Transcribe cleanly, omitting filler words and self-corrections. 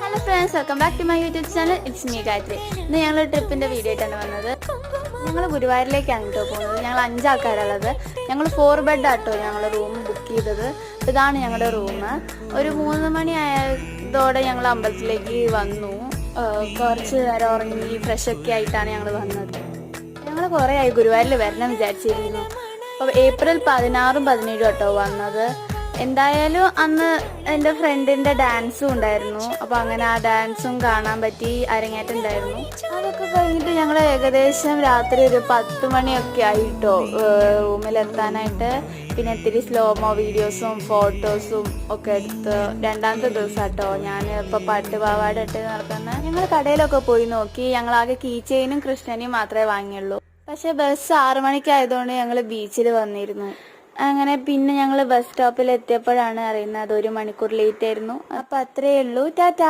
Hello friends, welcome back to my YouTube channel. It's me Gayathri. ഇന്ന് ഞങ്ങൾ ട്രിപ്പിൻ്റെ video ആയിട്ടാണ് വന്നത്. ഞങ്ങൾ ഗുരുവായൂരിലേക്കാണ് കേട്ടോ പോകുന്നത്. ഞങ്ങൾ 5 ആൾക്കാരുള്ളത്. ഞങ്ങൾ 4 ബെഡ് ആട്ടോ ഞങ്ങൾ റൂം ബുക്ക് ചെയ്തത്. ഇതാണ് ഞങ്ങളുടെ റൂം. ഒരു 3 മണി ആയതോടെ ഞങ്ങൾ അമ്പലത്തിലേക്ക് വന്നു. കുറച്ച് നേരം ഉറങ്ങി ഫ്രഷൊക്കെ ആയിട്ടാണ് ഞങ്ങൾ വന്നത്. ഞങ്ങൾ കുറേ ആയി ഗുരുവായൂരിൽ വരണം വിചാരിച്ചിരുന്നു. അപ്പോൾ ഏപ്രിൽ 16ഉം 17ഉം കേട്ടോ വന്നത്. എന്തായാലും അന്ന് എൻ്റെ ഫ്രണ്ടിൻ്റെ ഡാൻസും ഉണ്ടായിരുന്നു. അപ്പോൾ അങ്ങനെ ആ ഡാൻസും കാണാൻ പറ്റി, അരങ്ങേറ്റം ഉണ്ടായിരുന്നു. അതൊക്കെ കഴിഞ്ഞിട്ട് ഞങ്ങൾ ഏകദേശം രാത്രി ഒരു 10 മണിയൊക്കെ ആയിട്ടോ റൂമിലെത്താനായിട്ട്. പിന്നെ ഇത്തിരി സ്ലോമോ വീഡിയോസും ഫോട്ടോസും ഒക്കെ എടുത്ത് രണ്ടാമത്തെ ദിവസം കേട്ടോ ഞാൻ ഇപ്പോൾ പട്ടുപാവാട ഇട്ട് നടക്കുന്നത്. ഞങ്ങൾ കടയിലൊക്കെ പോയി നോക്കി. ഞങ്ങളാകെ കീ ചെയിനും കൃഷ്ണനെയും മാത്രമേ വാങ്ങിയുള്ളൂ. പക്ഷേ ബസ് 6 മണിക്കായതുകൊണ്ട് ഞങ്ങൾ ബീച്ചിൽ വന്നിരുന്നു. അങ്ങനെ പിന്നെ ഞങ്ങൾ ബസ് സ്റ്റോപ്പിൽ എത്തിയപ്പോഴാണ് അറിയുന്നത് 1 മണിക്കൂർ ലേറ്റ് ആയിരുന്നു. അപ്പം അത്രയേ ഉള്ളൂ. ടാറ്റാ.